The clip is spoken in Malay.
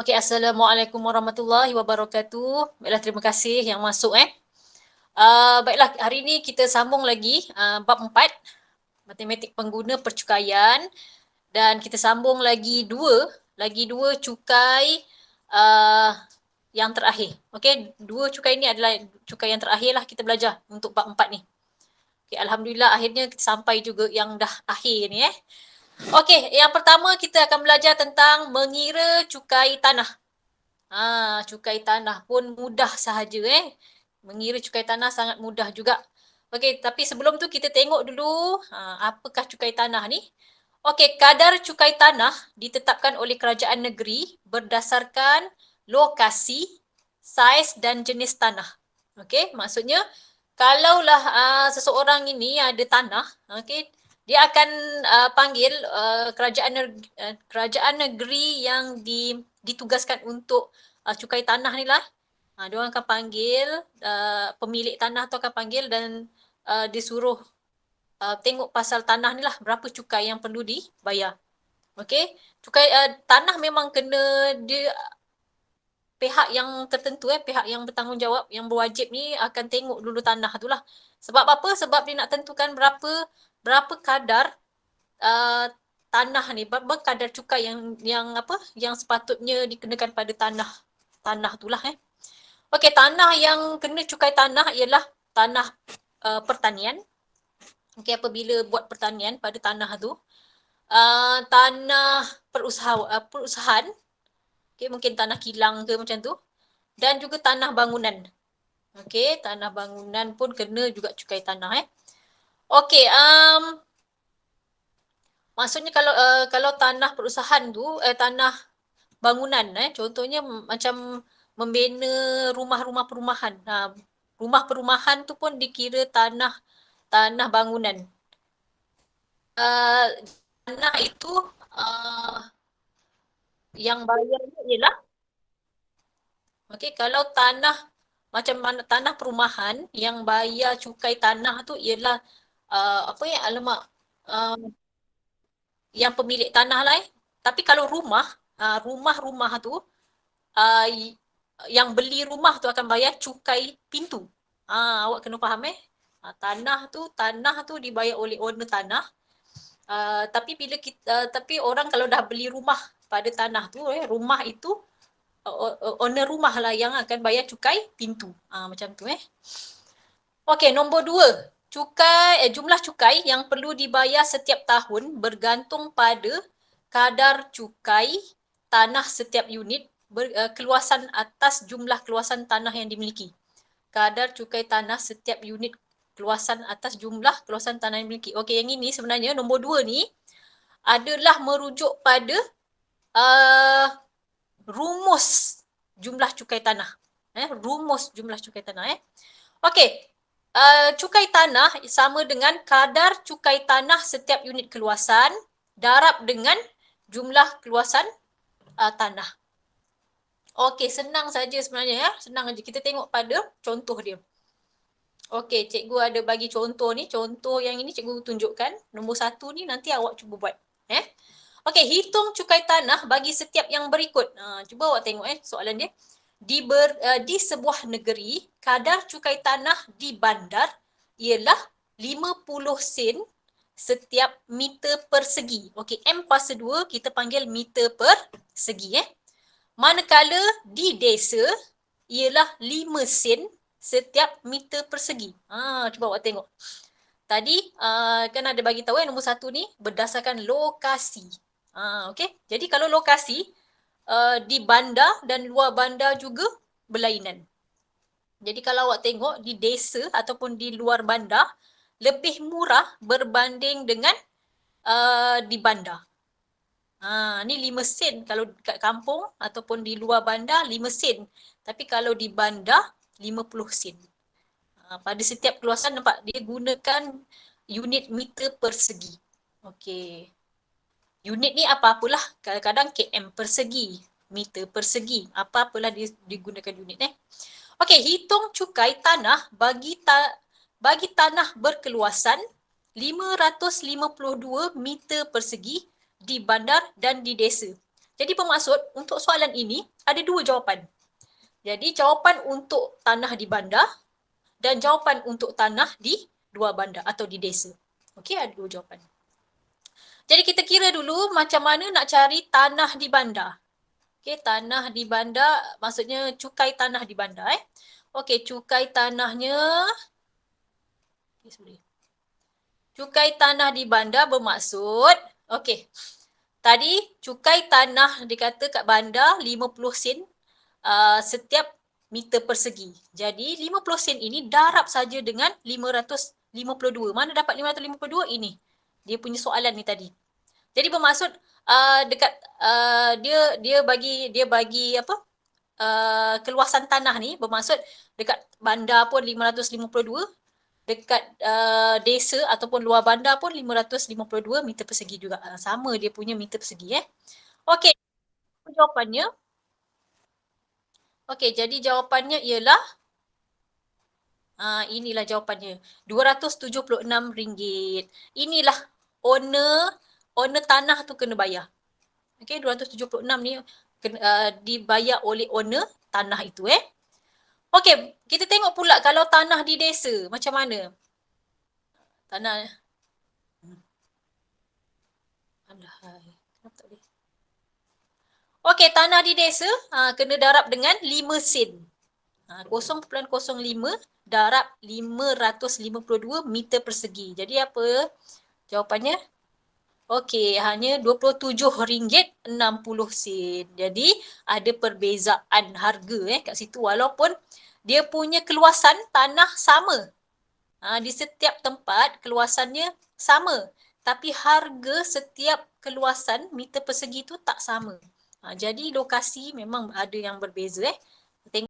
Okey, Assalamualaikum warahmatullahi wabarakatuh. Baiklah, terima kasih yang masuk. Baiklah, hari ini kita sambung lagi bab 4, matematik pengguna percukaian, dan kita sambung lagi dua cukai uh, yang terakhir. Okey, dua cukai ini adalah cukai yang terakhir lah kita belajar untuk bab 4 ni. Okey, alhamdulillah akhirnya kita sampai juga yang dah akhir ni. Okey, yang pertama kita akan belajar tentang mengira cukai tanah. Cukai tanah pun mudah sahaja Mengira cukai tanah sangat mudah juga. Okey, tapi sebelum tu kita tengok dulu apakah cukai tanah ni. Okey, kadar cukai tanah ditetapkan oleh kerajaan negeri berdasarkan lokasi, saiz dan jenis tanah. Okey, maksudnya kalaulah seseorang ini ada tanah, okey, dia akan panggil kerajaan negeri yang ditugaskan untuk cukai tanah ni lah. Dia orang akan panggil pemilik tanah tu akan panggil dan disuruh tengok pasal tanah ni lah, berapa cukai yang perlu dibayar. Okey, cukai tanah memang kena dia pihak yang tertentu pihak yang bertanggungjawab, yang berwajib ni akan tengok dulu tanah tu lah. Sebab apa? Sebab dia nak tentukan berapa kadar tanah ni, berapa kadar cukai yang sepatutnya dikenakan pada tanah tu lah. Okey, tanah yang kena cukai tanah ialah tanah pertanian. Okey, apabila buat pertanian pada tanah tu, tanah perusahaan, okey, mungkin tanah kilang ke macam tu, dan juga tanah bangunan. Okey, tanah bangunan pun kena juga cukai tanah. Okey, maksudnya kalau tanah perusahaan tu, tanah bangunan, contohnya macam membina rumah-rumah perumahan. Rumah perumahan tu pun dikira tanah bangunan. Tanah itu yang bayarnya ialah, okey, kalau tanah macam mana tanah perumahan yang bayar cukai tanah tu ialah alamak, yang pemilik tanah lah. Tapi kalau rumah-rumah tu, yang beli rumah tu akan bayar cukai pintu. Awak kena faham tanah tu dibayar oleh owner tanah. Tapi bila tapi orang kalau dah beli rumah pada tanah tu, rumah itu owner rumah lah yang akan bayar cukai pintu. Macam tu. Okey, nombor 2. Jumlah cukai yang perlu dibayar setiap tahun bergantung pada kadar cukai tanah setiap unit keluasan atas jumlah keluasan tanah yang dimiliki. Kadar cukai tanah setiap unit keluasan atas jumlah keluasan tanah yang dimiliki. Okey, yang ini sebenarnya nombor 2 ni adalah merujuk pada rumus jumlah cukai tanah. Rumus jumlah cukai tanah. Okey, cukai tanah sama dengan kadar cukai tanah setiap unit keluasan darab dengan jumlah keluasan tanah. Okey, senang saja sebenarnya senang saja. Kita tengok pada contoh dia. Okey, cikgu ada bagi contoh ni. Contoh yang ini cikgu tunjukkan. Nombor 1 ni nanti awak cuba buat. Okey, hitung cukai tanah bagi setiap yang berikut. Cuba awak tengok soalan dia. Di sebuah negeri, kadar cukai tanah di bandar ialah 50 sen setiap meter persegi. Okey, M kuasa 2 kita panggil meter persegi. Manakala di desa ialah 5 sen setiap meter persegi. Cuba awak tengok. Tadi kan ada bagi tahu nombor 1 ni berdasarkan lokasi. Okey, jadi kalau lokasi di bandar dan luar bandar juga berlainan. Jadi kalau awak tengok di desa ataupun di luar bandar lebih murah berbanding dengan di bandar. Ni 5 sen kalau kat kampung ataupun di luar bandar 5 sen. Tapi kalau di bandar 50 sen. Pada setiap keluasan nampak dia gunakan unit meter persegi. Okey. Unit ni apa-apalah, kadang-kadang km persegi, meter persegi, apa-apalah digunakan unit Okey, hitung cukai tanah bagi tanah berkeluasan 552 meter persegi di bandar dan di desa. Jadi bermaksud untuk soalan ini ada dua jawapan. Jadi jawapan untuk tanah di bandar dan jawapan untuk tanah di luar bandar atau di desa. Okey, ada dua jawapan. Jadi kita kira dulu macam mana nak cari tanah di bandar. Okey, tanah di bandar maksudnya cukai tanah di bandar. Okey, cukai tanahnya. Cukai tanah di bandar bermaksud, okey. Tadi cukai tanah dikata kat bandar 50 sen setiap meter persegi. Jadi 50 sen ini darab saja dengan 552. Mana dapat 552 ini? Dia punya soalan ni tadi. Jadi bermaksud dekat dia bagi apa? Keluasan tanah ni bermaksud dekat bandar pun 552, dekat desa ataupun luar bandar pun 552 meter persegi juga. Sama dia punya meter persegi. Okey, jawapannya. Okey, jadi jawapannya ialah inilah jawapannya. RM276. Inilah owner tanah tu kena bayar. Okey, 276 ni dibayar oleh owner tanah itu. Okey, kita tengok pula kalau tanah di desa macam mana? Tanah Alahai, kenapa tak boleh? Okey, tanah di desa kena darab dengan 5 sen. 0.05 darab 552 meter persegi. Jadi apa jawapannya? Okey, hanya RM27.60. Jadi ada perbezaan harga kat situ walaupun dia punya keluasan tanah sama. Di setiap tempat keluasannya sama. Tapi harga setiap keluasan meter persegi tu tak sama. Jadi lokasi memang ada yang berbeza.